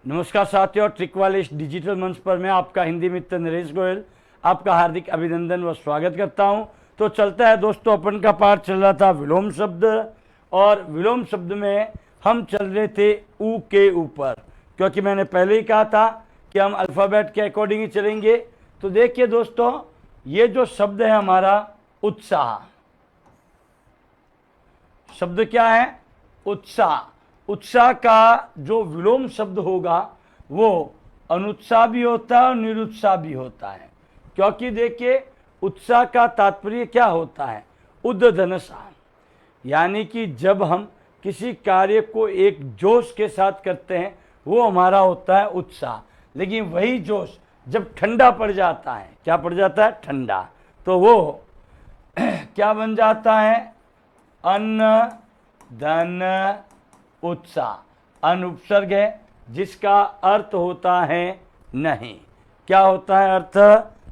नमस्कार साथियों, ट्रिक वाले इस डिजिटल मंच पर मैं आपका हिंदी मित्र नरेश गोयल आपका हार्दिक अभिनंदन व स्वागत करता हूं। तो चलता है दोस्तों, अपन का पाठ चल रहा था विलोम शब्द, और विलोम शब्द में हम चल रहे थे ऊ के ऊपर, क्योंकि मैंने पहले ही कहा था कि हम अल्फ़ाबेट के अकॉर्डिंग ही चलेंगे। तो देखिए दोस्तों, ये जो शब्द है हमारा उत्साह, शब्द क्या है? उत्साह। उत्साह का जो विलोम शब्द होगा वो अनुत्साह भी होता है और निरुत्साह भी होता है, क्योंकि देखिए उत्साह का तात्पर्य क्या होता है? उद्दधनसा, यानी कि जब हम किसी कार्य को एक जोश के साथ करते हैं वो हमारा होता है उत्साह। लेकिन वही जोश जब ठंडा पड़ जाता है, क्या पड़ जाता है? ठंडा, तो वो क्या बन जाता है? अन्न धन उत्साह। अन उपसर्ग है जिसका अर्थ होता है नहीं। क्या होता है? अर्थ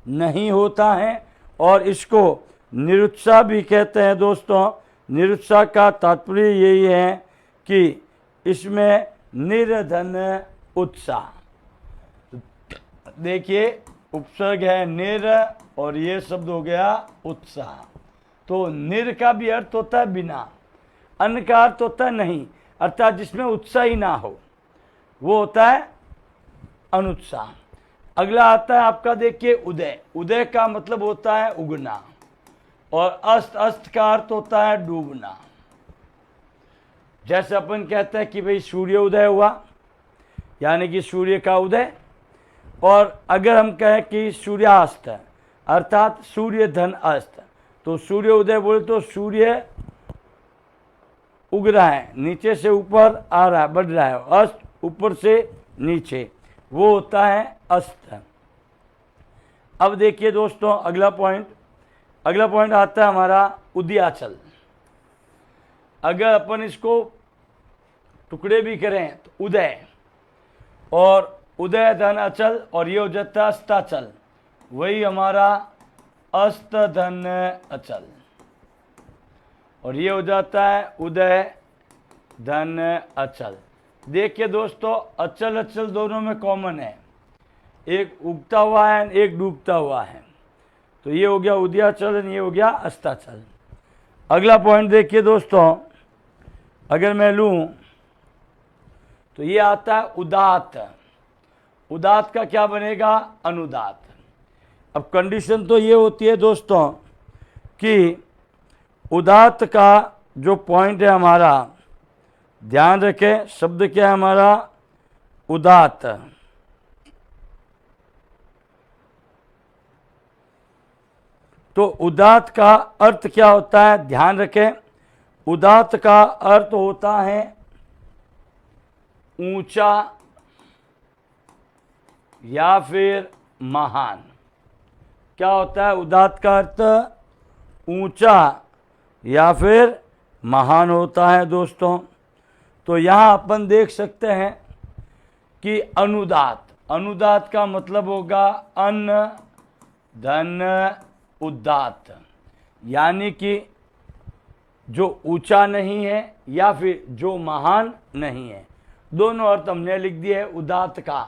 नहीं होता है। और इसको निरुत्साह भी कहते हैं दोस्तों। निरुत्साह का तात्पर्य यही है कि इसमें निर्धन उत्साह। देखिए उपसर्ग है निर और ये शब्द हो गया उत्साह। तो निर का भी अर्थ होता है बिना, अन्न का अर्थ होता है नहीं, अर्थात जिसमें उत्साह ही ना हो, वो होता है अनुत्साह। अगला आता है आपका, देखिए उदय। उदय का मतलब होता है उगना, और अस्त, अस्त का अर्थ होता है डूबना। जैसे अपन कहते हैं कि भाई सूर्य उदय हुआ, यानी कि सूर्य का उदय। और अगर हम कहें कि सूर्यास्त, अर्थात सूर्य धन अस्त, तो सूर्य उदय बोले तो सूर्य उग रहा है, नीचे से ऊपर आ रहा है, बढ़ रहा है। अस्त ऊपर से नीचे, वो होता है अस्त। अब देखिए दोस्तों अगला पॉइंट आता है हमारा उदयाचल। अगर अपन इसको टुकड़े भी करें तो उदय और उदय धन अचल, और ये हो जाता है अस्ताचल, वही हमारा अस्त धन अचल, और ये हो जाता है उदय धन अचल। देखिए दोस्तों, अचल अचल दोनों में कॉमन है, एक उगता हुआ है, एक डूबता हुआ है। तो ये हो गया उदयाचल, ये हो गया अस्ताचल। अगला पॉइंट देखिए दोस्तों, अगर मैं लूं तो ये आता है उदात। उदात का क्या बनेगा? अनुदात। अब कंडीशन तो ये होती है दोस्तों कि उदात का जो पॉइंट है हमारा, ध्यान रखें, शब्द क्या है हमारा? उदात। तो उदात का अर्थ क्या होता है? ध्यान रखें, उदात का अर्थ होता है ऊंचा या फिर महान। क्या होता है उदात का अर्थ? ऊंचा या फिर महान होता है दोस्तों। तो यहाँ अपन देख सकते हैं कि अनुदात, अनुदात का मतलब होगा अन्न धन उदात, यानी कि जो ऊंचा नहीं है या फिर जो महान नहीं है। दोनों अर्थ हमने लिख दिए है उदात का,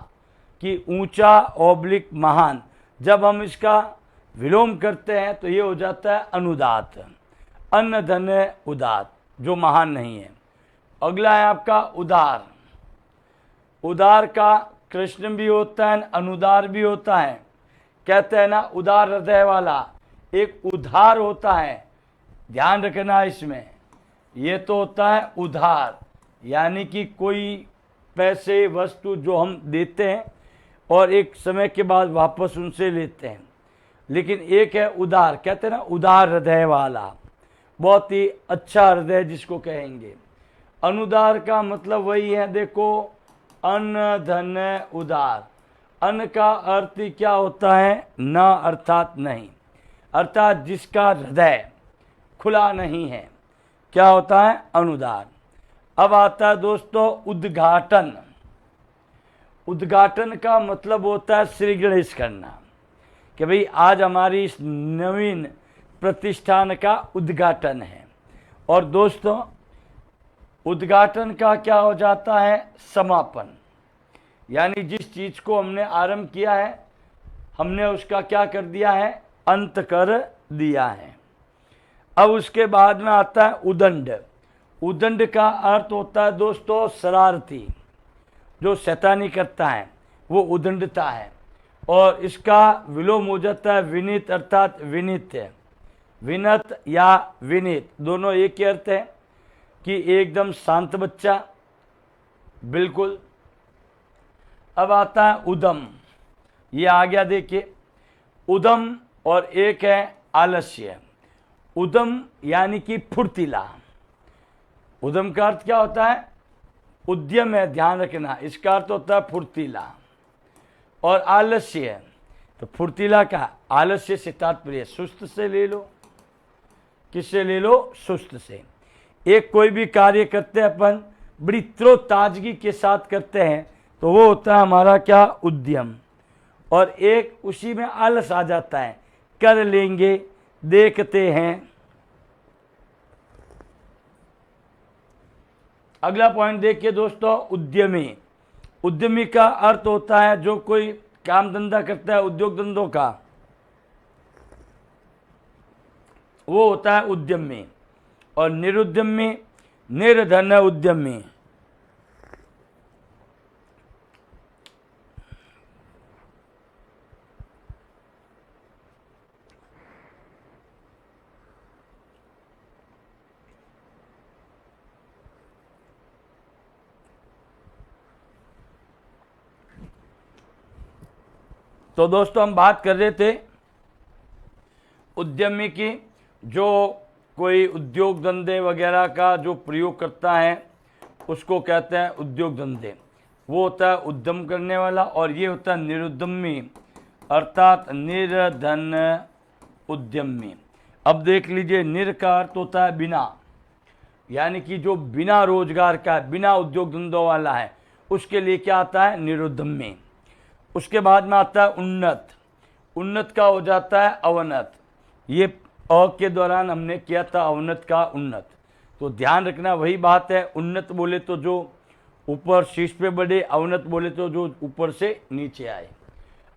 कि ऊंचा ऑब्लिक महान। जब हम इसका विलोम करते हैं तो ये हो जाता है अनुदात, अन्न धन उदात, जो महान नहीं है। अगला है आपका उदार। उदार का कृष्ण भी होता है, अनुदार भी होता है। कहते हैं ना उदार हृदय वाला, एक उधार होता है, ध्यान रखना इसमें। ये तो होता है उधार, यानी कि कोई पैसे वस्तु जो हम देते हैं और एक समय के बाद वापस उनसे लेते हैं। लेकिन एक है उदार, कहते हैं ना उदार हृदय वाला, बहुत ही अच्छा हृदय जिसको कहेंगे। अनुदार का मतलब वही है, देखो, अन्न धन उदार। अन्न का अर्थ क्या होता है? न अर्थात नहीं, अर्थात जिसका हृदय खुला नहीं है, क्या होता है? अनुदार। अब आता है दोस्तों उद्घाटन। उद्घाटन का मतलब होता है श्री गणेश करना, कि भाई आज हमारी इस नवीन प्रतिष्ठान का उद्घाटन है। और दोस्तों उद्घाटन का क्या हो जाता है? समापन। यानी जिस चीज को हमने आरंभ किया है हमने उसका क्या कर दिया है, अंत कर दिया है। अब उसके बाद में आता है उदंड। उदंड का अर्थ होता है दोस्तों शरारती, जो शैतानी करता है वो उदंडता है। और इसका विलोम हो जाता है विनीत अर्थात विनीत है। विनत या विनीत दोनों एक ही अर्थ है कि एकदम शांत बच्चा, बिल्कुल। अब आता है उदम। ये आ गया देखिए, उदम और एक है आलस्य। उदम यानी कि फुर्तीला। उदम का अर्थ क्या होता है, उद्यम है, ध्यान रखना। इसका अर्थ होता है फुर्तीला। और आलस्य, तो फुर्तीला का आलस्य से तात्पर्य सुस्त से ले लो। किससे ले लो, सुस्त से। एक कोई भी कार्य करते हैं अपन बड़ी तरोताजगी के साथ करते हैं तो वो होता है हमारा क्या, उद्यम। और एक उसी में आलस आ जाता है, कर लेंगे, देखते हैं। अगला पॉइंट देखिए दोस्तों, उद्यमी। उद्यमी का अर्थ होता है जो कोई काम धंधा करता है उद्योग धंधों का, वो होता है उद्यमी। और निरुद्यमी, निर्धन उद्यमी। तो दोस्तों हम बात कर रहे थे उद्यमी की, जो कोई उद्योग धंधे वगैरह का जो प्रयोग करता है उसको कहते हैं उद्योग धंधे। वो होता है उद्यम करने वाला। और ये होता है निरुद्यमी अर्थात निर्धन उद्यमी। अब देख लीजिए, निर का अर्थ होता है बिना, यानी कि जो बिना रोजगार का है, बिना उद्योग धंधों वाला है, उसके लिए क्या आता है, निरुद्यमी। उसके बाद में आता है उन्नत। उन्नत का हो जाता है अवनत। ये अ के दौरान हमने किया था अवनत का उन्नत, तो ध्यान रखना वही बात है। उन्नत बोले तो जो ऊपर शीर्ष पे बढ़े, अवनत बोले तो जो ऊपर से नीचे आए।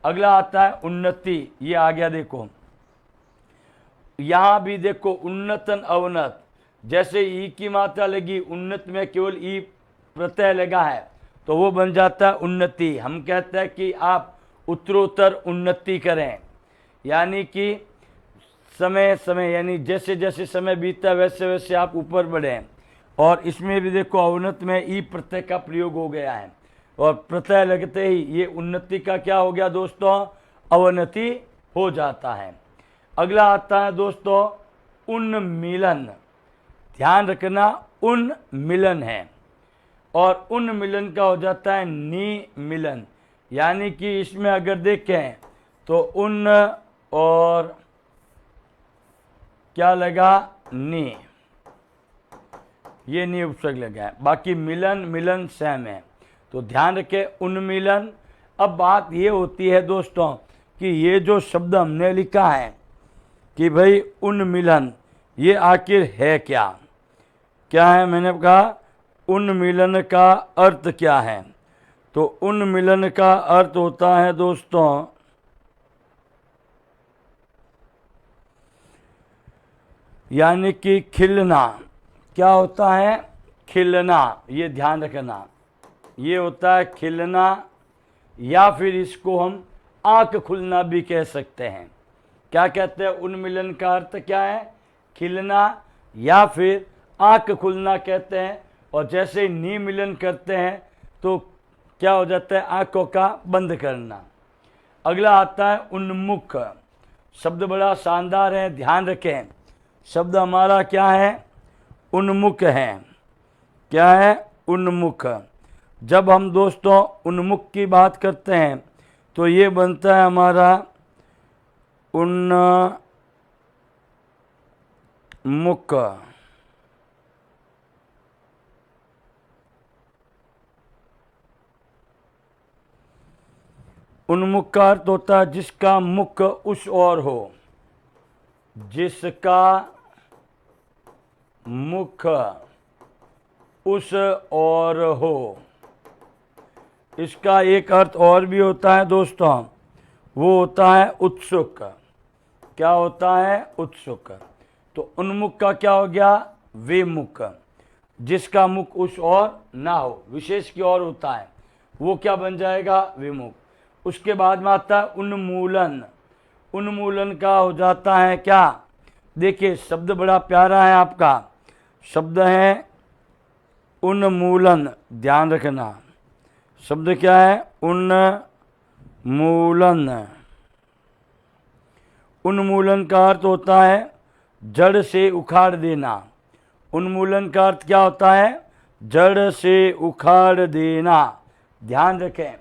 अगला आता है उन्नति। ये आ गया, देखो यहां भी देखो उन्नतन अवनत, जैसे ई की मात्रा लगी, उन्नत में केवल ई प्रत्यय लगा है तो वो बन जाता है उन्नति। हम कहते हैं कि आप उत्तरोत्तर उन्नति करें, यानी कि समय समय यानी जैसे जैसे समय बीतता है वैसे वैसे आप ऊपर बढ़ें। और इसमें भी देखो अवनत में ई प्रत्यय का प्रयोग हो गया है, और प्रत्यय लगते ही ये उन्नति का क्या हो गया दोस्तों, अवनति हो जाता है। अगला आता है दोस्तों उन्मिलन। ध्यान रखना, उन्मिलन है, और उन्मिलन का हो जाता है निमिलन। यानी कि इसमें अगर देखें तो उन और क्या लगा, नी, ये नी उपसर्ग लगा है, बाकी मिलन मिलन सेम है। तो ध्यान रखें उन्मिलन। अब बात ये होती है दोस्तों कि ये जो शब्द हमने लिखा है कि भाई उन्मिलन, ये आखिर है क्या, क्या है। मैंने कहा उन्मिलन का अर्थ क्या है, तो उन्मिलन का अर्थ होता है दोस्तों यानी कि खिलना। क्या होता है, खिलना। ये ध्यान रखना, ये होता है खिलना, या फिर इसको हम आंख खुलना भी कह सकते हैं। क्या कहते हैं, उन्मिलन का अर्थ क्या है, खिलना या फिर आंख खुलना कहते हैं। और जैसे निमिलन करते हैं तो क्या हो जाता है, आंखों का बंद करना। अगला आता है उन्मुख। शब्द बड़ा शानदार है, ध्यान रखें। शब्द हमारा क्या है, उन्मुख है। क्या है, उन्मुख। जब हम दोस्तों उन्मुख की बात करते हैं तो ये बनता है हमारा उन्मुख। उन्मुख का अर्थ होता है जिसका मुख उस ओर हो, जिसका मुख उस ओर हो। इसका एक अर्थ और भी होता है दोस्तों, वो होता है उत्सुक। क्या होता है? उत्सुक। तो उन्मुख का क्या हो गया? विमुख। जिसका मुख उस और ना हो, विशेष की ओर होता है, वो क्या बन जाएगा? विमुख। उसके बाद में आता है उन्मूलन। उन्मूलन का हो जाता है क्या? देखिए शब्द बड़ा प्यारा है आपका, शब्द है उन्मूलन, ध्यान रखना। शब्द क्या है? उन्मूलन। उन्मूलन का अर्थ होता है जड़ से उखाड़ देना। उन्मूलन का अर्थ क्या होता है? जड़ से उखाड़ देना। ध्यान रखें,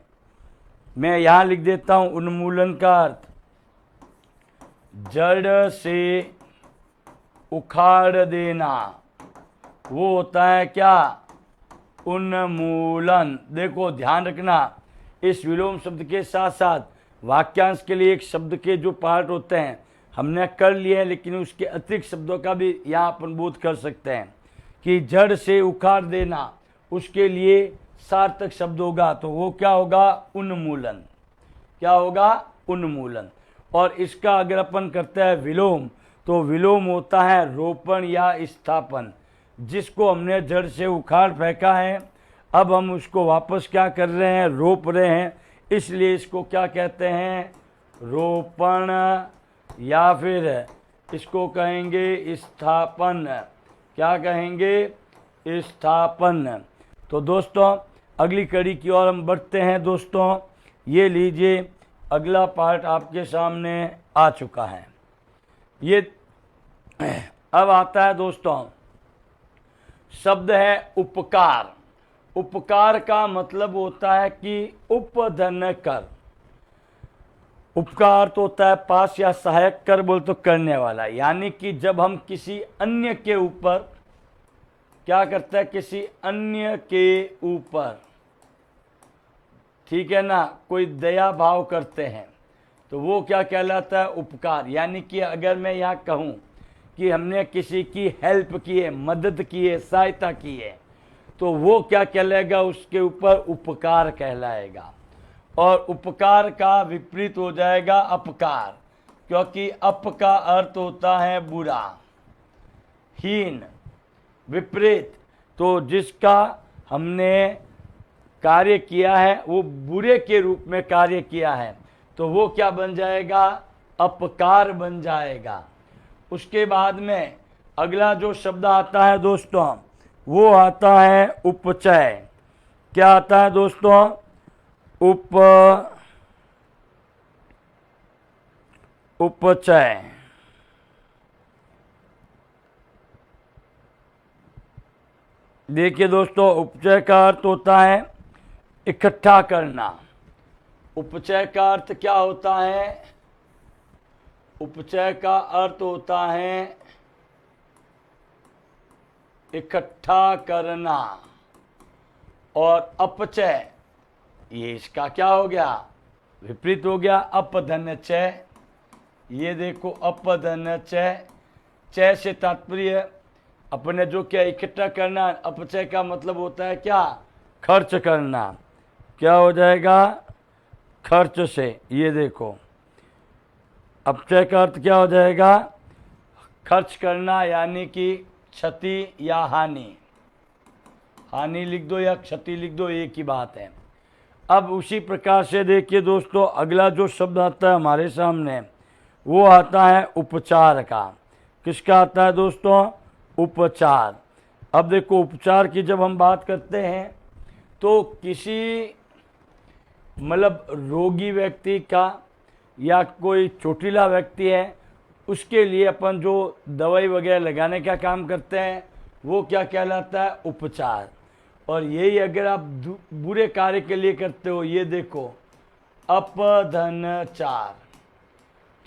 मैं यहाँ लिख देता हूँ उन्मूलन का अर्थ जड़ से उखाड़ देना, वो होता है क्या? उन्मूलन। देखो ध्यान रखना, इस विलोम शब्द के साथ साथ वाक्यांश के लिए एक शब्द के जो पार्ट होते हैं हमने कर लिए हैं, लेकिन उसके अतिरिक्त शब्दों का भी यहाँ अपन बोध कर सकते हैं कि जड़ से उखाड़ देना, उसके लिए सार्थक शब्द होगा, तो वो क्या होगा? उन्मूलन। क्या होगा? उन्मूलन। और इसका अगर अपन करते हैं विलोम, तो विलोम होता है रोपण या स्थापन। जिसको हमने जड़ से उखाड़ फेंका है, अब हम उसको वापस क्या कर रहे हैं? रोप रहे हैं। इसलिए इसको क्या कहते हैं? रोपण, या फिर इसको कहेंगे स्थापन। क्या कहेंगे? स्थापन। तो दोस्तों अगली कड़ी की ओर हम बढ़ते हैं। दोस्तों ये लीजिए, अगला पार्ट आपके सामने आ चुका है। ये अब आता है दोस्तों शब्द है उपकार। उपकार का मतलब होता है कि उपधन कर। उपकार तो होता है पास या सहायक, कर बोल तो करने वाला। यानी कि जब हम किसी अन्य के ऊपर क्या करते हैं? किसी अन्य के ऊपर, ठीक है ना, कोई दया भाव करते हैं, तो वो क्या कहलाता है? उपकार। यानी कि अगर मैं यहाँ कहूँ कि हमने किसी की हेल्प की है, मदद की है, सहायता की है, तो वो क्या कहलाएगा? उसके ऊपर उपकार कहलाएगा। और उपकार का विपरीत हो जाएगा अपकार, क्योंकि अप का अर्थ होता है बुरा, हीन, विपरीत। तो जिसका हमने कार्य किया है वो बुरे के रूप में कार्य किया है, तो वो क्या बन जाएगा? अपकार बन जाएगा। उसके बाद में अगला जो शब्द आता है दोस्तों, वो आता है उपचय। क्या आता है दोस्तों? उपचय। देखिए दोस्तों, उपचय का अर्थ होता है इकट्ठा करना। उपचय का अर्थ क्या होता है? उपचय का अर्थ होता है इकट्ठा करना। और अपचय, ये इसका क्या हो गया? विपरीत हो गया, अपधनचय। ये देखो अपधनचय, चय से तात्पर्य अपने जो क्या इकट्ठा करना। अपचय का मतलब होता है क्या? खर्च करना। क्या हो जाएगा? खर्च से। ये देखो अपचय का अर्थ क्या हो जाएगा? खर्च करना, यानी कि क्षति या हानि। हानि लिख दो या क्षति लिख दो, एक ही बात है। अब उसी प्रकार से देखिए दोस्तों, अगला जो शब्द आता है हमारे सामने, वो आता है उपचार का। किसका आता है दोस्तों? उपचार। अब देखो उपचार की जब हम बात करते हैं तो किसी मतलब रोगी व्यक्ति का या कोई चोटिला व्यक्ति है, उसके लिए अपन जो दवाई वगैरह लगाने का काम करते हैं वो क्या कहलाता है? उपचार। और यही अगर आप बुरे कार्य के लिए करते हो, ये देखो अपधनचार।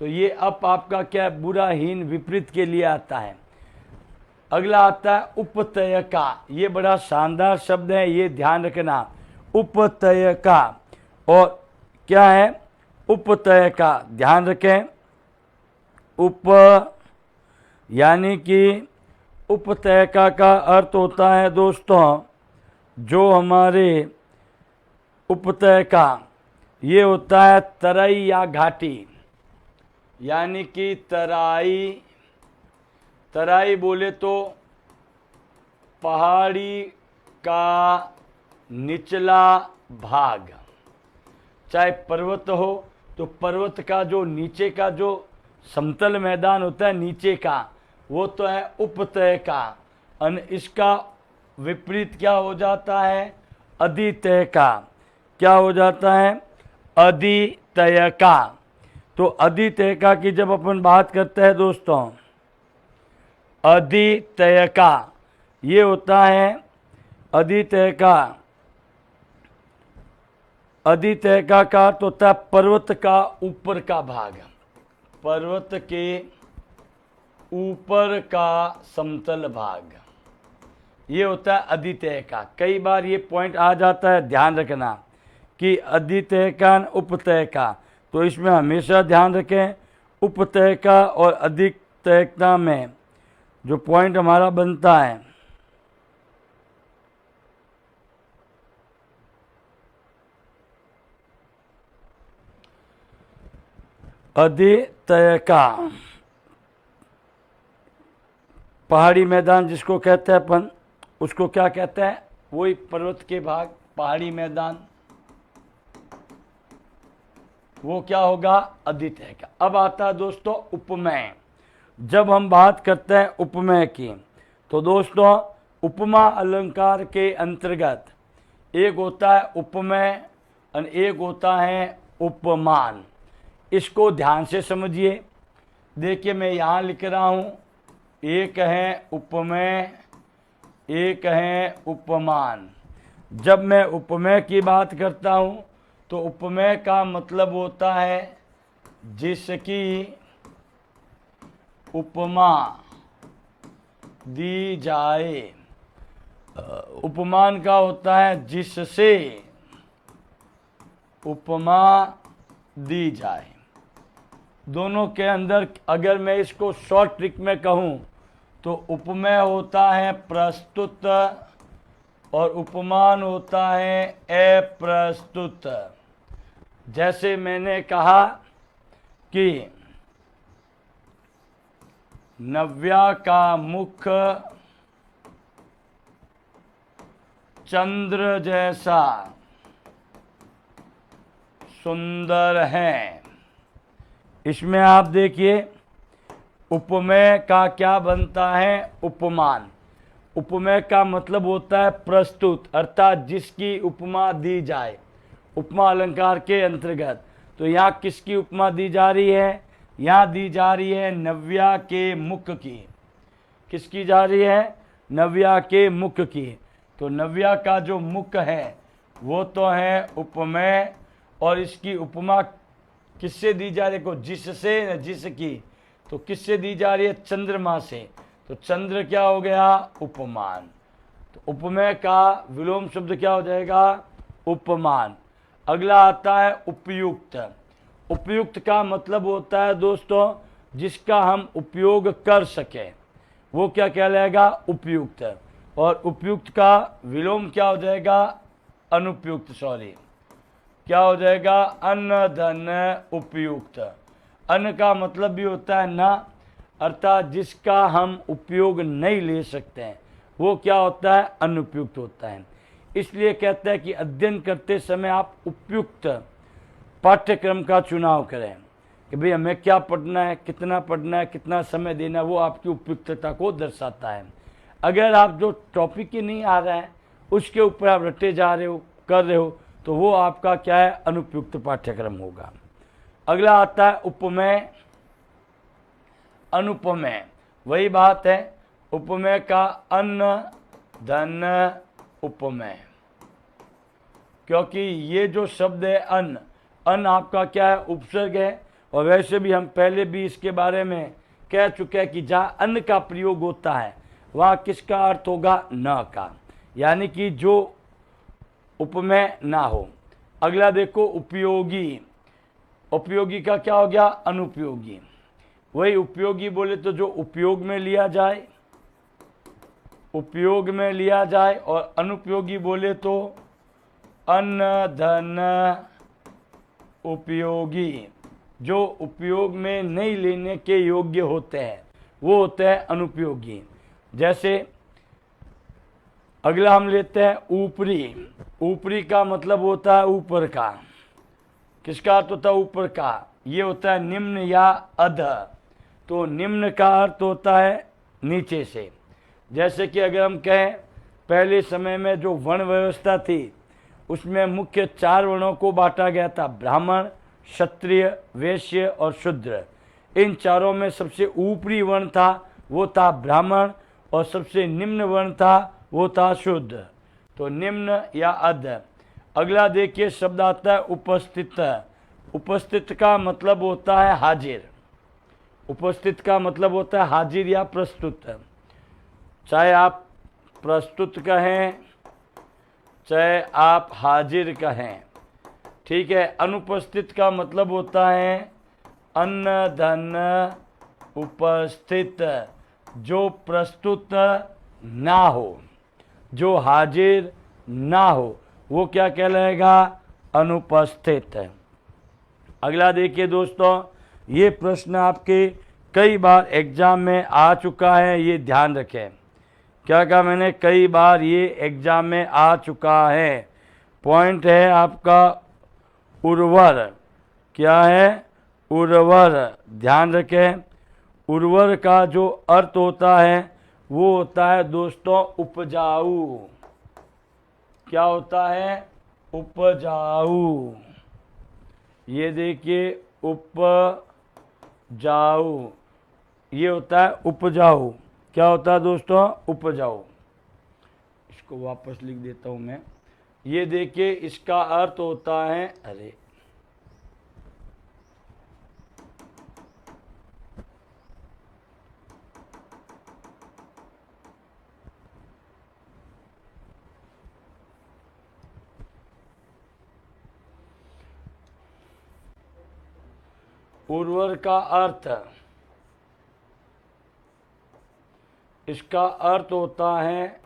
तो ये आपका क्या? बुरा, हीन, विपरीत के लिए आता है। अगला आता है उपतय का। ये बड़ा शानदार शब्द है, ये ध्यान रखना। उपतय का। और क्या है? उपतय का, ध्यान रखें। उप यानी कि उपतयका का अर्थ होता है दोस्तों जो हमारे उपतय का ये होता है तराई या घाटी, यानी कि तराई, तराई बोले तो पहाड़ी का निचला भाग, चाहे पर्वत हो तो पर्वत का जो नीचे का जो समतल मैदान होता है नीचे का, वो तो है उपतय का। इसका विपरीत क्या हो जाता है? अधितय का। क्या हो जाता है? अधितय का। तो अधितय का की जब अपन बात करते हैं दोस्तों, अधितय का ये होता है, अधितय का, अधितय का अर्थ होता है पर्वत का ऊपर का भाग, पर्वत के ऊपर का समतल भाग, ये होता है अधितय का। कई बार ये पॉइंट आ जाता है, ध्यान रखना कि अधितय का उपतय का, तो इसमें हमेशा ध्यान रखें उपतय का और अधितयता में जो पॉइंट हमारा बनता है, अधितय का पहाड़ी मैदान जिसको कहते हैं अपन, उसको क्या कहते हैं? वही पर्वत के भाग, पहाड़ी मैदान, वो क्या होगा? अधितय का। अब आता है दोस्तों उपमेय। जब हम बात करते हैं उपमेय की, तो दोस्तों उपमा अलंकार के अंतर्गत एक होता है उपमेय और एक होता है उपमान। इसको ध्यान से समझिए। देखिए मैं यहाँ लिख रहा हूँ, एक है उपमेय, एक है उपमान। जब मैं उपमेय की बात करता हूँ तो उपमेय का मतलब होता है जिसकी उपमा दी जाए। उपमान का होता है जिससे उपमा दी जाए। दोनों के अंदर अगर मैं इसको शॉर्ट ट्रिक में कहूँ तो उपमेय होता है प्रस्तुत और उपमान होता है अप्रस्तुत। जैसे मैंने कहा कि नव्या का मुख चंद्र जैसा सुंदर है। इसमें आप देखिए उपमेय का क्या बनता है? उपमान। उपमेय का मतलब होता है प्रस्तुत, अर्थात जिसकी उपमा दी जाए, उपमा अलंकार के अंतर्गत। तो यहाँ किसकी उपमा दी जा रही है? यहाँ दी जा रही है नव्या के मुख की। किसकी जा रही है? नव्या के मुख की। तो नव्या का जो मुख है वो तो है उपमेय, और इसकी उपमा किससे दी जा रही है? जिससे, जिसकी, तो किससे दी जा रही है? चंद्रमा से। तो चंद्र क्या हो गया? उपमान। तो उपमेय का विलोम शब्द क्या हो जाएगा? उपमान। अगला आता है उपयुक्त। उपयुक्त का मतलब होता है दोस्तों जिसका हम उपयोग कर सकें, वो क्या कहलाएगा? उपयुक्त। और उपयुक्त का विलोम क्या हो जाएगा? अनुपयुक्त। सॉरी, क्या हो जाएगा? अन्न धन उपयुक्त। अन्न का मतलब भी होता है ना, अर्थात जिसका हम उपयोग नहीं ले सकते हैं, वो क्या होता है? अनुपयुक्त होता है। इसलिए कहते हैं कि अध्ययन करते समय आप उपयुक्त पाठ्यक्रम का चुनाव करें कि भाई हमें क्या पढ़ना है, कितना समय देना है, वो आपकी उपयुक्तता को दर्शाता है। अगर आप जो टॉपिक ही नहीं आ रहा है उसके ऊपर आप रटे जा रहे हो, कर रहे हो, तो वो आपका क्या है? अनुपयुक्त पाठ्यक्रम होगा। अगला आता है उपमेय, अनुपमेय। वही बात है, उपमेय का अन्न धन उपमेय, क्योंकि ये जो शब्द है अन्न, अन्न आपका क्या है? उपसर्ग है। और वैसे भी हम पहले भी इसके बारे में कह चुके हैं कि जहाँ अन्न का प्रयोग होता है वहाँ किसका अर्थ होगा? न का, यानी कि जो उपमेय ना हो। अगला देखो उपयोगी। उपयोगी का क्या हो गया? अनुपयोगी। वही उपयोगी बोले तो जो उपयोग में लिया जाए, उपयोग में लिया जाए, और अनुपयोगी बोले तो अन्न धन उपयोगी, जो उपयोग में नहीं लेने के योग्य होते हैं वो होते हैं अनुपयोगी। जैसे अगला हम लेते हैं ऊपरी। ऊपरी का मतलब होता है ऊपर का। किसका अर्थ होता है? ऊपर का। ये होता है निम्न या अध। तो निम्न का अर्थ होता है नीचे से। जैसे कि अगर हम कहें पहले समय में जो वर्ण व्यवस्था थी उसमें मुख्य 4 वर्णों को बांटा गया था, ब्राह्मण, क्षत्रिय, वैश्य और शूद्र। इन चारों में सबसे ऊपरी वर्ण था वो था ब्राह्मण और सबसे निम्न वर्ण था वो था शूद्र। तो निम्न या अध। अगला देखिए शब्द आता है उपस्थित। उपस्थित का मतलब होता है हाजिर। उपस्थित का मतलब होता है हाजिर या प्रस्तुत। चाहे आप प्रस्तुत कहें चाहे आप हाजिर कहें, ठीक है। अनुपस्थित का मतलब होता है अन्न धन उपस्थित, जो प्रस्तुत ना हो, जो हाजिर ना हो वो क्या कहलाएगा? अनुपस्थित। अगला देखिए दोस्तों, ये प्रश्न आपके कई बार एग्जाम में आ चुका है, ये ध्यान रखें। क्या कहा मैंने? कई बार ये एग्जाम में आ चुका है। पॉइंट है आपका उर्वर। क्या है? उर्वर। ध्यान रखें, उर्वर का जो अर्थ होता है वो होता है दोस्तों उपजाऊ। क्या होता है? उपजाऊ। ये देखिए उपजाऊ, ये होता है उपजाऊ। क्या होता है दोस्तों? उपजाऊ। इसको वापस लिख देता हूं मैं। ये देखिए इसका अर्थ होता है, अरे उर्वर का अर्थ, इसका अर्थ होता है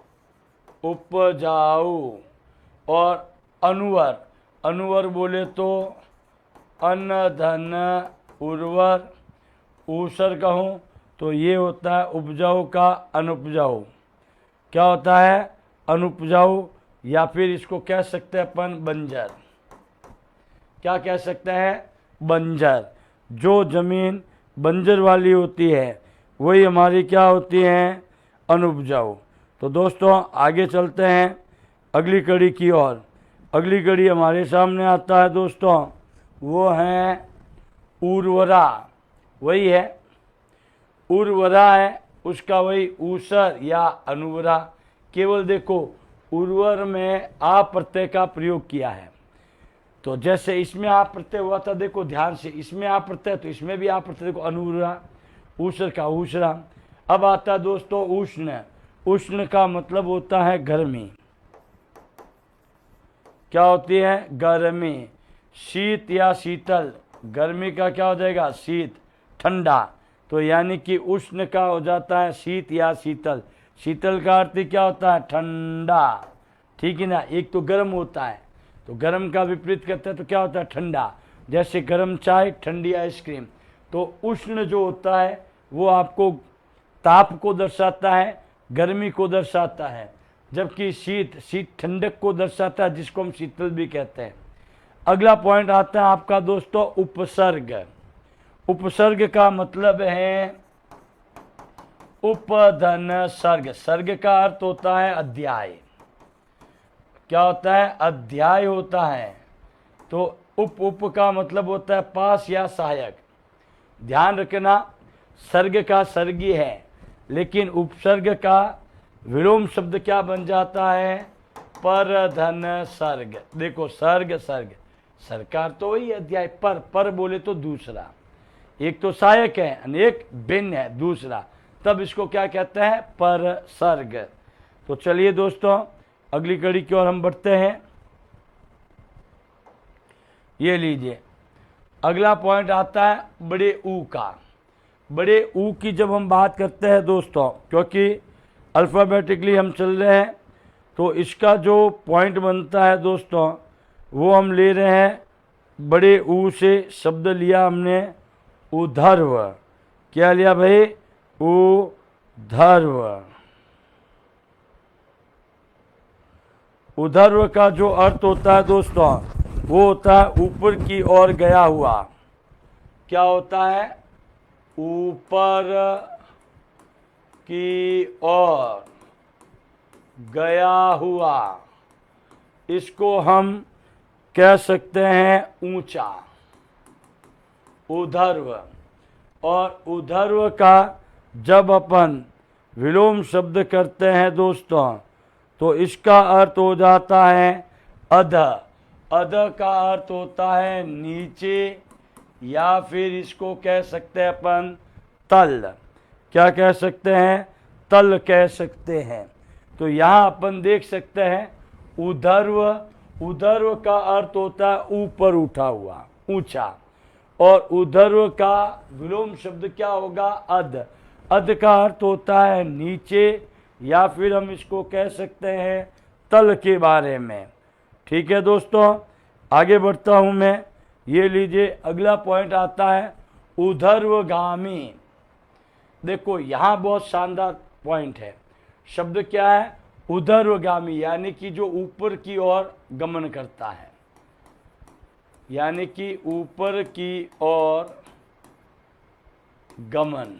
उपजाऊ। और अनुवर, अनुवर बोले तो अन्न धन उर्वर। ऊसर कहूँ तो ये होता है उपजाऊ का अनुपजाऊ। क्या होता है? अनुपजाऊ, या फिर इसको कह सकते हैं अपन बंजर। क्या कह सकते हैं? बंजर। जो जमीन बंजर वाली होती है वही हमारी क्या होती हैं? अनुपजाऊ। तो दोस्तों आगे चलते हैं अगली कड़ी की ओर। अगली कड़ी हमारे सामने आता है दोस्तों, वो है उर्वरा। वही है उर्वरा है, उसका वही ऊसर या अनुवरा। केवल देखो उर्वर में आ प्रत्यय का प्रयोग किया है। तो जैसे इसमें आ प्रत्यय हुआ था, देखो ध्यान से, इसमें आ प्रत्यय तो इसमें भी आ प्रत्यय, देखो अनुवरा, ऊसर का ऊसरा। अब आता है दोस्तों उष्ण। उष्ण का मतलब होता है गर्मी। क्या होती है? गर्मी। शीत या शीतल, गर्मी का क्या हो जाएगा? शीत, ठंडा। तो यानी कि उष्ण का हो जाता है शीत या शीतल। शीतल का अर्थ क्या होता है? ठंडा, ठीक है ना। एक तो गर्म होता है, तो गर्म का विपरीत करता है तो क्या होता है? ठंडा। जैसे गर्म चाय, ठंडी आइसक्रीम। तो उष्ण जो होता है वो आपको ताप को दर्शाता है, गर्मी को दर्शाता है। जबकि शीत, शीत ठंडक को दर्शाता है, जिसको हम शीतल भी कहते हैं। अगला पॉइंट आता है आपका दोस्तों उपसर्ग। उपसर्ग का मतलब है उपधन सर्ग। सर्ग का अर्थ होता है अध्याय। क्या होता है? अध्याय होता है। तो उप का मतलब होता है पास या सहायक। ध्यान रखना, सर्ग का सर्गी है, लेकिन उपसर्ग का विलोम शब्द क्या बन जाता है? परधन सर्ग। देखो सर्ग सर्ग, सरकार तो वही अध्याय, पर बोले तो दूसरा। एक तो सहायक है, अनेक भिन्न है दूसरा, तब इसको क्या कहते हैं? पर सर्ग। तो चलिए दोस्तों अगली कड़ी की ओर हम बढ़ते हैं। ये लीजिए, अगला पॉइंट आता है बड़े ऊ का। बड़े ऊ की जब हम बात करते हैं दोस्तों, क्योंकि अल्फ़ाबेटिकली हम चल रहे हैं, तो इसका जो पॉइंट बनता है दोस्तों वो हम ले रहे हैं बड़े ऊ से, शब्द लिया हमने ऊर्ध्व। क्या लिया भाई? ऊर्ध्व। ऊर्ध्व का जो अर्थ होता है दोस्तों, वो होता है ऊपर की ओर गया हुआ। क्या होता है? ऊपर की ओर गया हुआ। इसको हम कह सकते हैं ऊंचा, ऊर्ध्व। और ऊर्ध्व का जब अपन विलोम शब्द करते हैं दोस्तों, तो इसका अर्थ हो जाता है अध। अध का अर्थ होता है नीचे, या फिर इसको कह सकते हैं अपन तल। क्या कह सकते हैं? तल कह सकते हैं। तो यहाँ अपन देख सकते हैं ऊर्ध्व। ऊर्ध्व का अर्थ होता है ऊपर उठा हुआ, ऊंचा। और ऊर्ध्व का विलोम शब्द क्या होगा? अध। अध का अर्थ होता है नीचे, या फिर हम इसको कह सकते हैं तल के बारे में। ठीक है दोस्तों, आगे बढ़ता हूं मैं। ये लीजिए, अगला पॉइंट आता है ऊर्ध्वगामी। देखो यहाँ बहुत शानदार पॉइंट है। शब्द क्या है? ऊर्ध्वगामी, यानी कि जो ऊपर की ओर गमन करता है, यानी कि ऊपर की ओर गमन।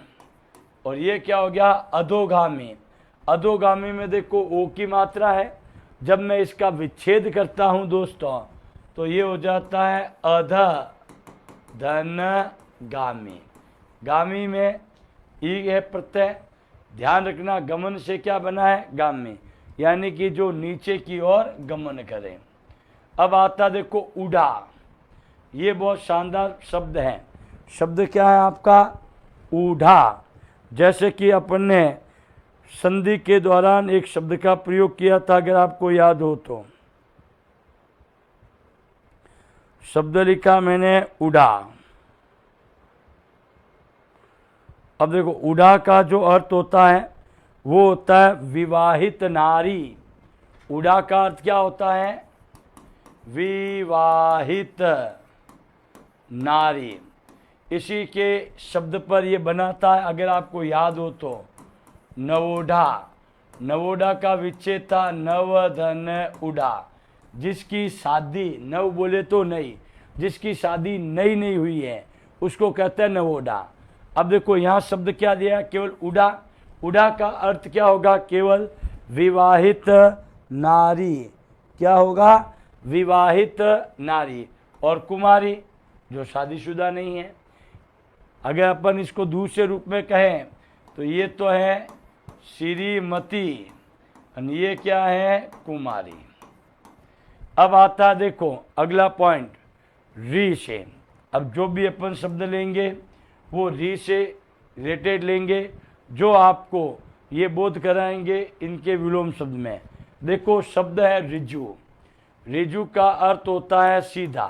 और ये क्या हो गया? अधोगामी। अधोगामी में देखो ओ की मात्रा है। जब मैं इसका विच्छेद करता हूं दोस्तों, तो ये हो जाता है अध धन गामी। गामी में ई है प्रत्यय। ध्यान रखना, गमन से क्या बना है? गामी, यानी कि जो नीचे की ओर गमन करें। अब आता देखो उड़ा। ये बहुत शानदार शब्द है। शब्द क्या है आपका? ऊढ़ा। जैसे कि अपन ने संधि के दौरान एक शब्द का प्रयोग किया था, अगर आपको याद हो तो। शब्द लिखा मैंने उड़ा। अब देखो उड़ा का जो अर्थ होता है वो होता है विवाहित नारी। उड़ा का अर्थ क्या होता है? विवाहित नारी। इसी के शब्द पर ये बनाता है, अगर आपको याद हो तो, नवोढ़ा। नवोढ़ा का विच्छेद था नव धन उड़ा। जिसकी शादी, नव बोले तो नई, जिसकी शादी नई नहीं हुई है उसको कहते हैं नवोढ़ा। अब देखो यहाँ शब्द क्या दिया है? केवल उड़ा। उड़ा का अर्थ क्या होगा? केवल विवाहित नारी। क्या होगा? विवाहित नारी। और कुमारी, जो शादीशुदा नहीं है। अगर अपन इसको दूसरे रूप में कहें तो ये तो है श्रीमती, और ये क्या है? कुमारी। अब आता देखो अगला पॉइंट री से। अब जो भी अपन शब्द लेंगे वो री से रिलेटेड लेंगे, जो आपको ये बोध कराएंगे इनके विलोम शब्द में। देखो शब्द है रिजु। रिजु का अर्थ होता है सीधा।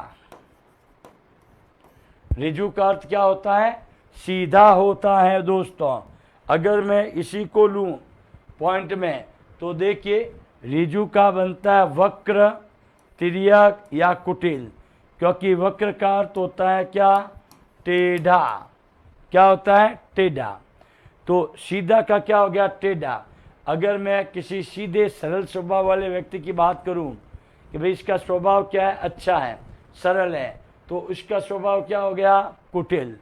रिजु का अर्थ क्या होता है? सीधा होता है दोस्तों। अगर मैं इसी को लूं पॉइंट में, तो देखिए रिजु का बनता है वक्र, तिर्यक या कुटिल। क्योंकि वक्र का अर्थ होता है क्या? टेढ़ा। क्या होता है? टेढ़ा। तो सीधा का क्या हो गया? टेढ़ा। अगर मैं किसी सीधे सरल स्वभाव वाले व्यक्ति की बात करूं कि भाई इसका स्वभाव क्या है? अच्छा है, सरल है, तो उसका स्वभाव क्या हो गया? कुटिल।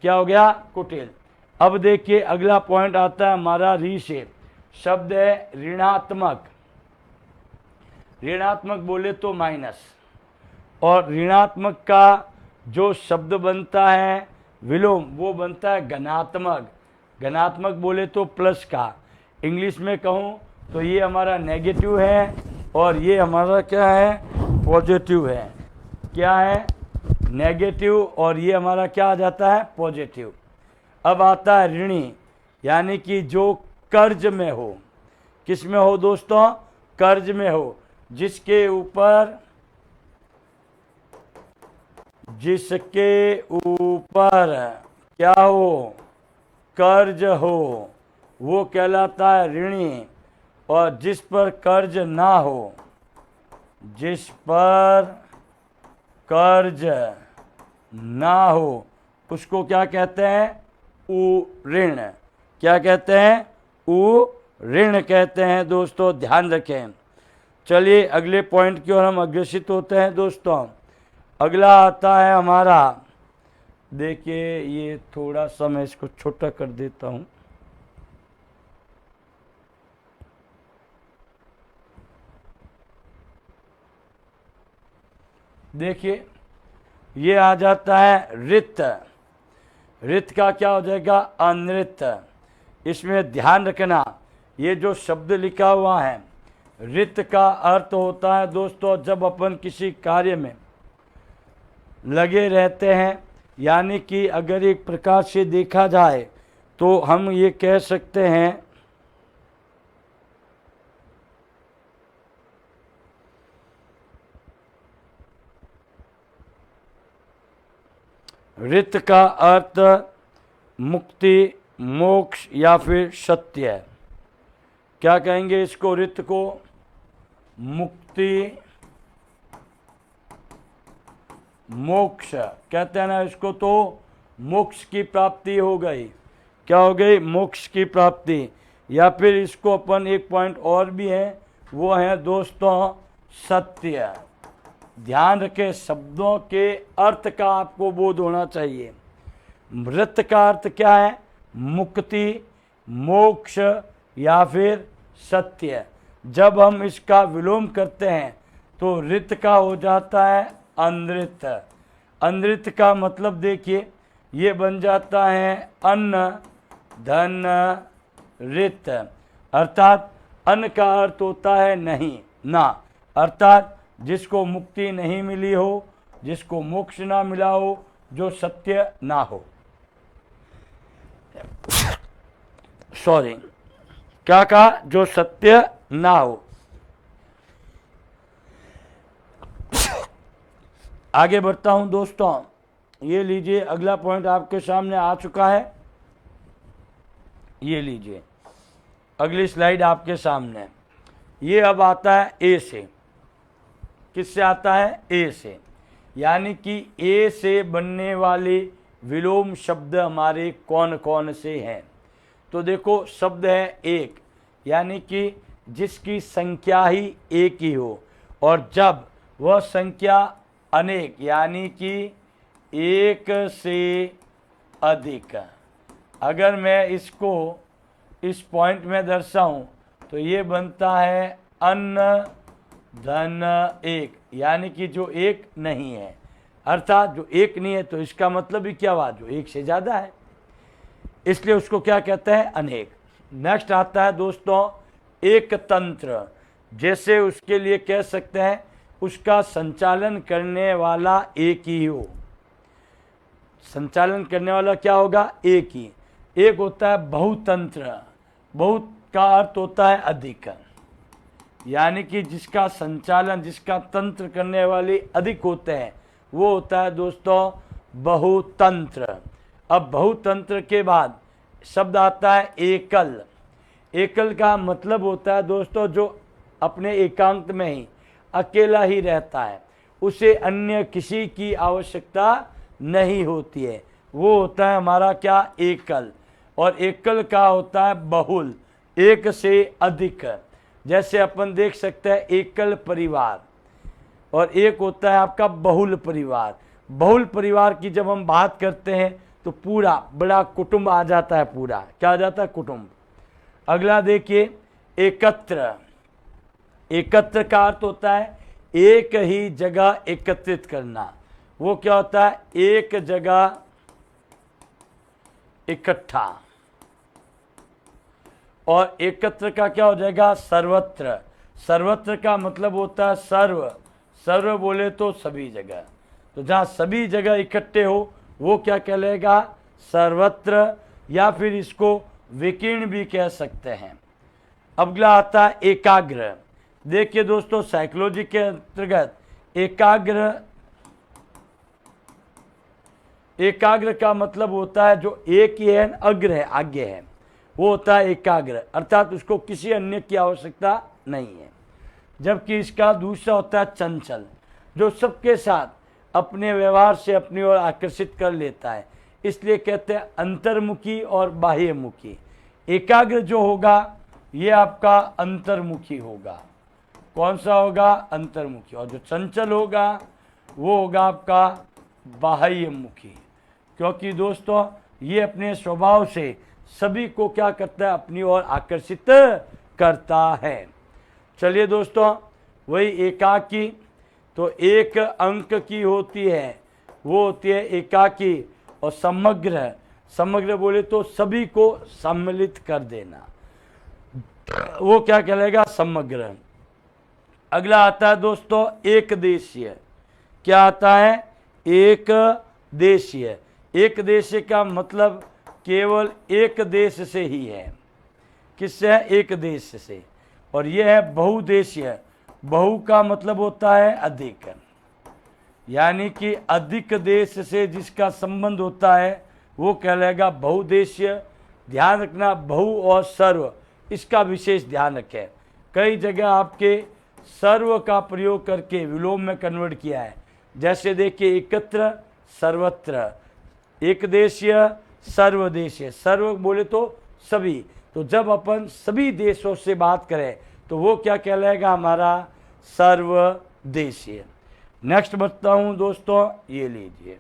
क्या हो गया? कुटिल। अब देखिए अगला पॉइंट आता है हमारा री से। शब्द है ऋणात्मक। ऋणात्मक बोले तो माइनस। और ऋणात्मक का जो शब्द बनता है विलोम, वो बनता है घनात्मक। घनात्मक बोले तो प्लस का। इंग्लिश में कहूँ तो ये हमारा नेगेटिव है और ये हमारा क्या है? पॉजिटिव है। क्या है? नेगेटिव, और ये हमारा क्या आ जाता है? पॉजिटिव। अब आता है ऋणी, यानी कि जो कर्ज में हो। किस में हो दोस्तों? कर्ज में हो। जिसके ऊपर क्या हो? कर्ज हो, वो कहलाता है ऋणी। और जिस पर कर्ज ना हो जिस पर कर्ज ना हो उसको क्या कहते हैं? ऋण। क्या कहते हैं? ऋण कहते हैं दोस्तों, ध्यान रखें। चलिए अगले पॉइंट की ओर हम अग्रसित होते हैं दोस्तों। अगला आता है हमारा, देखिए ये थोड़ा सा मैं इसको छोटा कर देता हूं। देखिए ये आ जाता है रित। रित का क्या हो जाएगा? अनृत। इसमें ध्यान रखना, ये जो शब्द लिखा हुआ है, रित का अर्थ होता है दोस्तों जब अपन किसी कार्य में लगे रहते हैं, यानी कि अगर एक प्रकार से देखा जाए तो हम ये कह सकते हैं रित का अर्थ मुक्ति, मोक्ष या फिर सत्य है। क्या कहेंगे इसको? रित को मुक्ति, मोक्ष कहते हैं ना इसको, तो मोक्ष की प्राप्ति हो गई। क्या हो गई? मोक्ष की प्राप्ति। या फिर इसको अपन एक पॉइंट और भी है, वो है दोस्तों सत्य। ध्यान रखें, शब्दों के अर्थ का आपको बोध होना चाहिए। मृत का अर्थ क्या है? मुक्ति, मोक्ष या फिर सत्य। जब हम इसका विलोम करते हैं तो रित का हो जाता है अनृत। अनृत का मतलब देखिए ये बन जाता है अन्न धन रित, अर्थात अन्न का अर्थ होता है नहीं ना, अर्थात जिसको मुक्ति नहीं मिली हो, जिसको मोक्ष ना मिला हो, जो सत्य ना हो। सॉरी, क्या कहा? जो सत्य ना हो। आगे बढ़ता हूं दोस्तों, ये लीजिए अगला पॉइंट आपके सामने आ चुका है। ये लीजिए अगली स्लाइड आपके सामने। ये अब आता है ए से। किससे आता है? ए से। यानी कि ए से बनने वाले विलोम शब्द हमारे कौन कौन से हैं? तो देखो शब्द है एक, यानी कि जिसकी संख्या ही एक ही हो, और जब वह संख्या अनेक यानी कि एक से अधिक। अगर मैं इसको इस पॉइंट में दर्शाऊं तो ये बनता है अन्न धन एक, यानी कि जो एक नहीं है, अर्थात जो एक नहीं है तो इसका मतलब ही क्या हुआ? जो एक से ज़्यादा है, इसलिए उसको क्या कहते हैं? अनेक। नेक्स्ट आता है दोस्तों एक तंत्र। जैसे उसके लिए कह सकते हैं उसका संचालन करने वाला एक ही हो। संचालन करने वाला क्या होगा? एक ही। एक होता है बहुतंत्र। बहुत का अर्थ होता है अधिक, यानी कि जिसका संचालन, जिसका तंत्र करने वाले अधिक होते हैं, वो होता है दोस्तों बहुतंत्र। अब बहुतंत्र के बाद शब्द आता है एकल। एकल का मतलब होता है दोस्तों जो अपने एकांत में ही अकेला ही रहता है, उसे अन्य किसी की आवश्यकता नहीं होती है, वो होता है हमारा क्या? एकल। और एकल का होता है बहुल, एक से अधिक। जैसे अपन देख सकते हैं एकल परिवार, और एक होता है आपका बहुल परिवार। बहुल परिवार की जब हम बात करते हैं तो पूरा बड़ा कुटुंब आ जाता है। पूरा क्या आ जाता है? कुटुंब। अगला देखिए एकत्र। एकत्र का अर्थ होता है एक ही जगह एकत्रित करना। वो क्या होता है? एक जगह इकट्ठा। और एकत्र का क्या हो जाएगा? सर्वत्र। सर्वत्र का मतलब होता है सर्व। सर्व बोले तो सभी जगह, तो जहाँ सभी जगह इकट्ठे हो वो क्या कहलाएगा? सर्वत्र, या फिर इसको विकीर्ण भी कह सकते हैं। अगला आता है एकाग्र। देखिए दोस्तों साइकोलॉजी के अंतर्गत एकाग्र का मतलब होता है जो एक ही है, अग्र है, आगे है, वो होता है एकाग्र, अर्थात उसको किसी अन्य की आवश्यकता नहीं है। जबकि इसका दूसरा होता है चंचल, जो सबके साथ अपने व्यवहार से अपनी ओर आकर्षित कर लेता है, इसलिए कहते हैं अंतर्मुखी और बाह्यमुखी। एकाग्र जो होगा ये आपका अंतर्मुखी होगा। कौन सा होगा? अंतर्मुखी। और जो चंचल होगा वो होगा आपका बाह्यमुखी, क्योंकि दोस्तों ये अपने स्वभाव से सभी को क्या करता है? अपनी ओर आकर्षित करता है। चलिए दोस्तों, वही एकाकी, तो एक अंक की होती है, वो होती है एकाकी। और समग्र, समग्र बोले तो सभी को सम्मिलित कर देना, वो क्या कहलाएगा? समग्र। अगला आता है दोस्तों एक देशीय। क्या आता है? एक देशीय। एक देशीय का मतलब केवल एक देश से ही है। किससे है? एक देश से। और यह है बहुदेशीय। बहु का मतलब होता है अधिक, यानी कि अधिक देश से जिसका संबंध होता है वो कहलाएगा बहुदेशीय। ध्यान रखना, बहु और सर्व, इसका विशेष ध्यान रखें। कई जगह आपके सर्व का प्रयोग करके विलोम में कन्वर्ट किया है। जैसे देखिए, एकत्र, सर्वत्र, एक देशीय, सर्वदेशीय। सर्व बोले तो सभी, तो जब अपन सभी देशों से बात करें तो वो क्या कहलाएगा? हमारा सर्वदेशीय। नेक्स्ट बताता हूँ दोस्तों, ये लीजिए।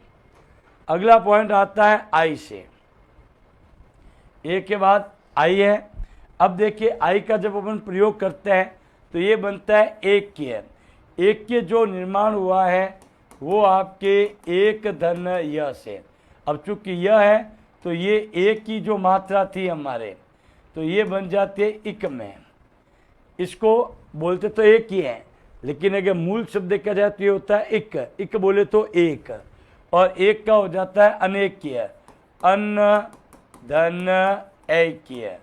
अगला पॉइंट आता है आई से। ए के बाद आई है। अब देखिए, आई का जब अपन प्रयोग करते हैं तो ये बनता है ऐक्य। ऐक्य जो निर्माण हुआ है वो आपके एक धन य से। अब चूंकि यह है तो ये एक की जो मात्रा थी हमारे, तो ये बन जाती है इक में। इसको बोलते तो एक ही है, लेकिन अगर मूल शब्द देखा जाए तो ये होता है इक। इक बोले तो एक, और एक का हो जाता है अनेक्य, अन्न धन ऐक्य।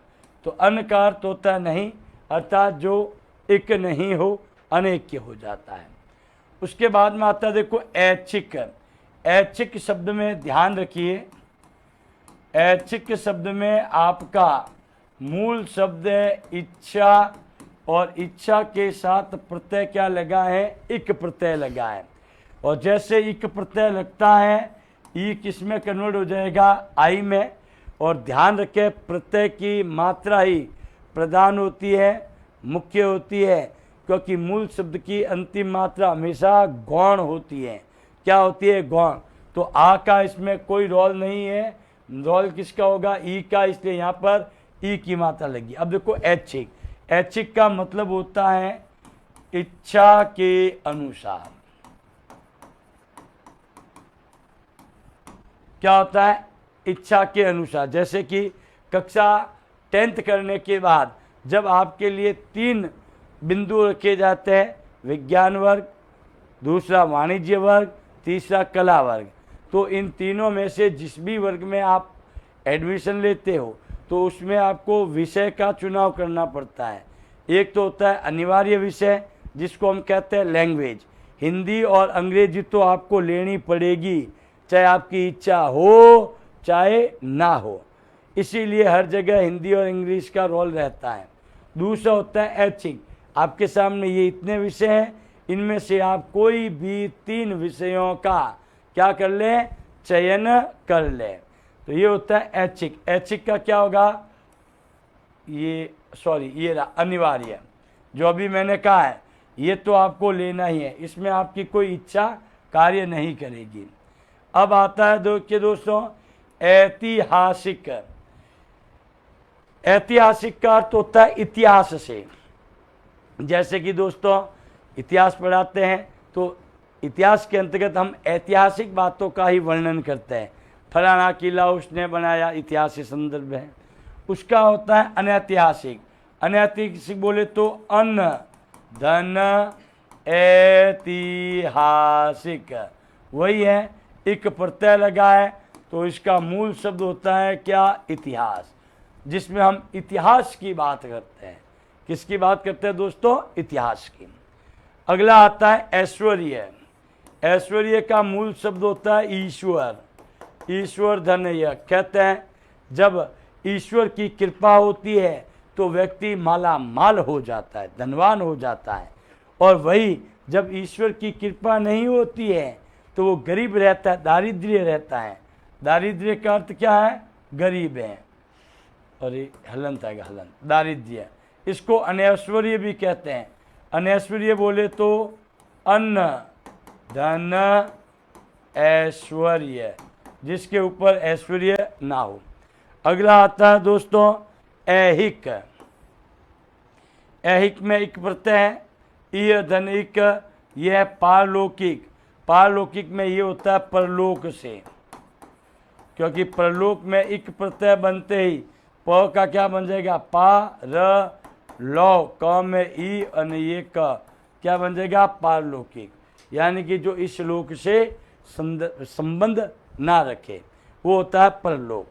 तो अन्न का अर्थ होता है नहीं, अर्थात जो एक नहीं हो, अनेक्य हो जाता है। उसके बाद में आता है देखो ऐच्छिक। ऐच्छिक शब्द में ध्यान रखिए, ऐच्छिक शब्द में आपका मूल शब्द है इच्छा, और इच्छा के साथ प्रत्यय क्या लगा है? इक प्रत्यय लगा है। और जैसे इक प्रत्यय लगता है, ई किस में कन्वर्ट हो जाएगा? आई में। और ध्यान रखें, प्रत्यय की मात्रा ही प्रधान होती है, मुख्य होती है, क्योंकि मूल शब्द की अंतिम मात्रा हमेशा गौण होती है। क्या होती है? गौण। तो आ का इसमें कोई रोल नहीं है, रोल किसका होगा? ई का, इसलिए यहाँ पर ई की मात्रा लगी। अब देखो ऐच्छिक। ऐच्छिक का मतलब होता है इच्छा के अनुसार। क्या होता है? इच्छा के अनुसार। जैसे कि कक्षा 10th करने के बाद जब आपके लिए 3 बिंदु रखे जाते हैं, विज्ञान वर्ग, दूसरा वाणिज्य वर्ग, तीसरा कला वर्ग, तो इन तीनों में से जिस भी वर्ग में आप एडमिशन लेते हो तो उसमें आपको विषय का चुनाव करना पड़ता है। एक तो होता है अनिवार्य विषय, जिसको हम कहते हैं लैंग्वेज। हिंदी और अंग्रेजी तो आपको लेनी पड़ेगी, चाहे आपकी इच्छा हो चाहे ना हो, इसीलिए हर जगह हिंदी और इंग्लिश का रोल रहता है। दूसरा होता है ऐच्छिक। आपके सामने ये इतने विषय हैं, इनमें से आप कोई भी 3 विषयों का क्या कर लें? चयन कर लें। तो ये होता है ऐच्छिक। ऐच्छिक का क्या होगा? ये रहा अनिवार्य, जो अभी मैंने कहा है, ये तो आपको लेना ही है, इसमें आपकी कोई इच्छा कार्य नहीं करेगी। अब आता है देखिए दोस्तों ऐतिहासिक। ऐतिहासिक का अर्थ होता है इतिहास से। जैसे कि दोस्तों इतिहास पढ़ाते हैं तो इतिहास के अंतर्गत हम ऐतिहासिक बातों का ही वर्णन करते हैं। फलाना किला उसने बनाया, इतिहास से संदर्भ है। उसका होता है अनैतिहासिक। अनैतिहासिक बोले तो अन्न धन ऐतिहासिक, वही है, एक प्रत्यय लगा है तो इसका मूल शब्द होता है क्या? इतिहास, जिसमें हम इतिहास की बात करते हैं। किसकी बात करते हैं दोस्तों? इतिहास की। अगला आता है ऐश्वर्य। ऐश्वर्य का मूल शब्द होता है ईश्वर। ईश्वर धन्य कहते हैं, जब ईश्वर की कृपा होती है तो व्यक्ति माला माल हो जाता है, धनवान हो जाता है। और वही जब ईश्वर की कृपा नहीं होती है तो वो गरीब रहता है, दारिद्र्य रहता है। दारिद्र्य का अर्थ क्या है? गरीब है। और ये हलन था, हलन, दारिद्र्य। इसको अनैश्वर्य भी कहते हैं। अनैश्वर्य बोले तो अन्न, धन, ऐश्वर्य, जिसके ऊपर ऐश्वर्य ना हो। अगला आता है दोस्तों ऐहिक। ऐहिक में एक प्रत्यय है, यह धनिक, यह पारलौकिक। पारलौकिक में ये होता है परलोक से, क्योंकि परलोक में एक प्रत्यय बनते ही प का क्या बन जाएगा? पा र लौ, क में ई और ये क क्या बन जाएगा? पारलौकिक। यानी कि जो इस लोक से संबंध ना रखे, वो होता है परलोक।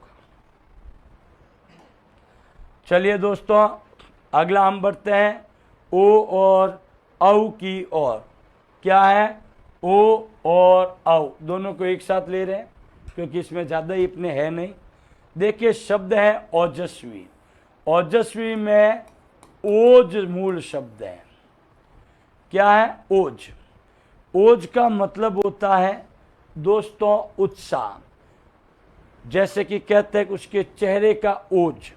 चलिए दोस्तों अगला हम बढ़ते हैं ओ और औ की ओर। क्या है? ओ और औ दोनों को एक साथ ले रहे हैं क्योंकि इसमें ज़्यादा ही इतने है नहीं। देखिए शब्द है ओजस्वी। ओजस्वी में ओज मूल शब्द है। क्या है? ओज। ओज का मतलब होता है दोस्तों उत्साह। जैसे कि कहते हैं कि उसके चेहरे का ओज,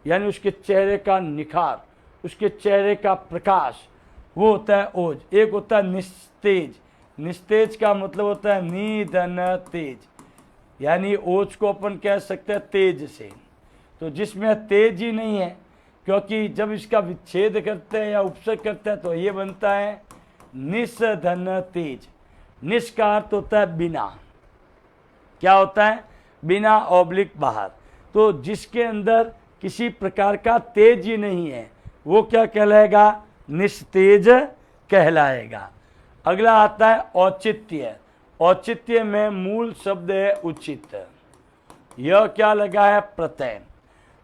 यानी उसके चेहरे का निखार, उसके चेहरे का प्रकाश, वो होता है ओज। एक होता है निस्तेज। निस्तेज का मतलब होता है निधन तेज, यानी ओज को अपन कह सकते हैं तेज से। तो जिसमें तेज ही नहीं है, क्योंकि जब इसका विच्छेद करते हैं या उपसर्ग करते हैं तो ये बनता है निस्धन तेज। निस का अर्थ होता है बिना। क्या होता है? बिना ऑब्लिक बाहर। तो जिसके अंदर किसी प्रकार का तेज ही नहीं है वो क्या कहलाएगा? निस्तेज कहलाएगा। अगला आता है औचित्य। औचित्य में मूल शब्द है उचित। यह क्या लगा है? प्रत्यय।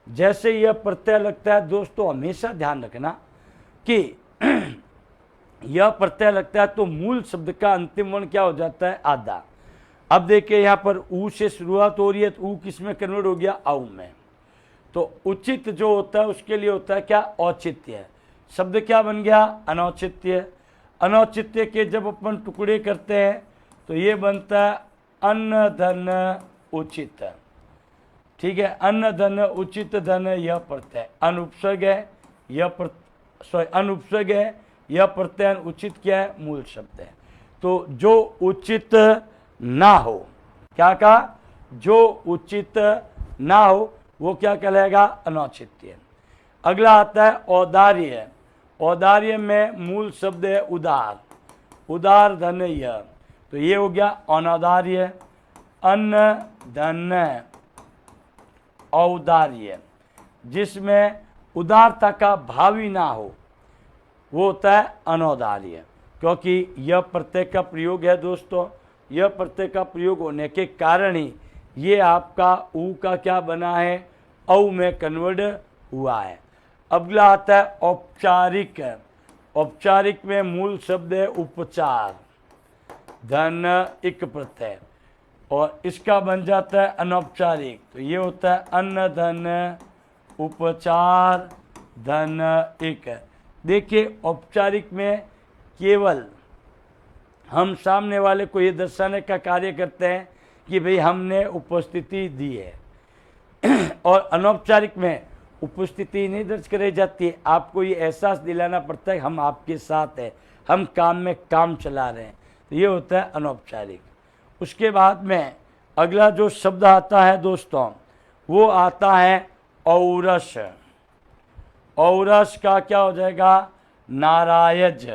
जैसे यह प्रत्यय लगता है दोस्तों, हमेशा ध्यान रखना कि यह प्रत्यय लगता है तो मूल शब्द का अंतिम वर्ण क्या हो जाता है? आधा। अब देखिए यहाँ पर ऊ से शुरुआत हो रही है तो ऊ किस में कन्वर्ट हो गया? औ में। तो उचित जो होता है उसके लिए होता है क्या? औचित्य। शब्द क्या बन गया? अनौचित्य। अनौचित्य के जब अपन टुकड़े करते हैं तो ये बनता है अन्न धन उचित। ठीक है, अन्न धन उचित धन, यह प्रत्यय अनुपसर्ग है। यह अनुपसर्ग है, यह प्रत्यय उचित क्या है? मूल शब्द है। तो जो उचित ना हो, क्या कहा? जो उचित ना हो वो क्या कहलाएगा? अनौचित्य। अगला आता है औदार्य। औदार्य में मूल शब्द है उदार। उदार धन यह, तो ये हो गया अनौदार्य। अन्न धन औदार्य, जिसमें उदारता का भाव ही ना हो वो होता है अनौदार्य। क्योंकि यह प्रत्यय का प्रयोग है दोस्तों, यह प्रत्यय का प्रयोग होने के कारण ही ये आपका ऊ का क्या बना है? औ में कन्वर्ट हुआ है। अगला आता है औपचारिक। औपचारिक में मूल शब्द है उपचार, धन इक प्रत्यय, और इसका बन जाता है अनौपचारिक। तो ये होता है अन्न धन उपचार धन इक। देखिए औपचारिक में केवल हम सामने वाले को ये दर्शाने का कार्य करते हैं कि भाई हमने उपस्थिति दी है, और अनौपचारिक में उपस्थिति नहीं दर्ज कराई जाती है। आपको ये एहसास दिलाना पड़ता है हम आपके साथ हैं, हम काम में काम चला रहे हैं। तो ये होता है अनौपचारिक। उसके बाद में अगला जो शब्द आता है दोस्तों वो आता है औरस। औरस का क्या हो जाएगा? नारायज।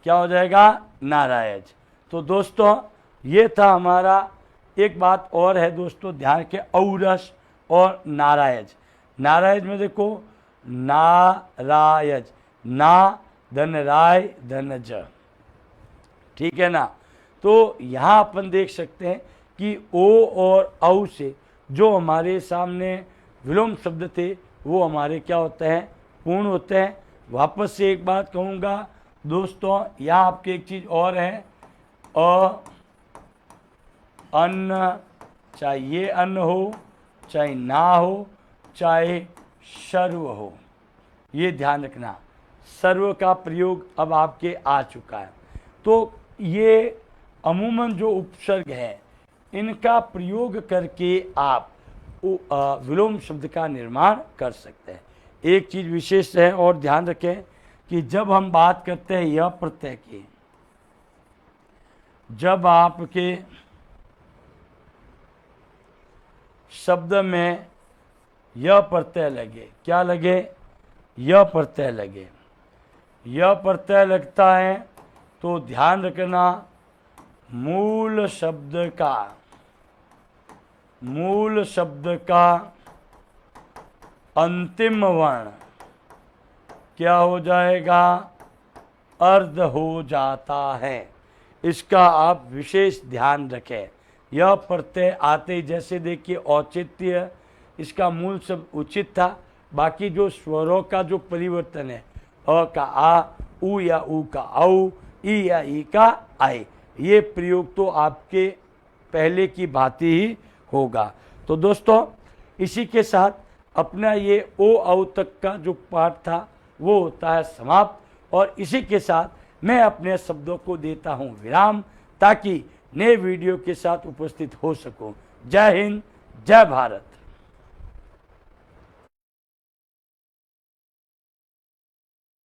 क्या हो जाएगा? नारायज। तो दोस्तों ये था हमारा। एक बात और है दोस्तों, ध्यान के औरस और नारायज। नारायज में देखो नारायज, ना धन राय धन ज, ठीक है ना। तो यहाँ अपन देख सकते हैं कि ओ और औ से जो हमारे सामने विलोम शब्द थे वो हमारे क्या होते हैं? पूर्ण होते हैं। वापस से एक बात कहूँगा दोस्तों, यहाँ आपकी एक चीज़ और है, अन्न, चाहे ये अन्न हो चाहे ना हो चाहे सर्व हो, ये ध्यान रखना। सर्व का प्रयोग अब आपके आ चुका है। तो ये अमूमन जो उपसर्ग है इनका प्रयोग करके आप विलोम शब्द का निर्माण कर सकते हैं। एक चीज विशेष है और ध्यान रखें कि जब हम बात करते हैं यह प्रत्यय की, जब आपके शब्द में यह प्रत्यय लगे, क्या लगे, यह प्रत्यय लगे, यह प्रत्यय लगता है तो ध्यान रखना मूल शब्द का अंतिम वर्ण क्या हो जाएगा, अर्ध हो जाता है। इसका आप विशेष ध्यान रखें। यह प्रत्यय आते जैसे देखिए औचित्य, इसका मूल शब्द उचित था, बाकी जो स्वरों का जो परिवर्तन है, अ का आ, उ या उ का औ, ई या ई का आई, ये प्रयोग तो आपके पहले की भांति ही होगा। तो दोस्तों इसी के साथ अपना ये ओ औ तक का जो पाठ था वो होता है समाप्त, और इसी के साथ मैं अपने शब्दों को देता हूँ विराम, ताकि नए वीडियो के साथ उपस्थित हो सकूं। जय हिंद, जय भारत।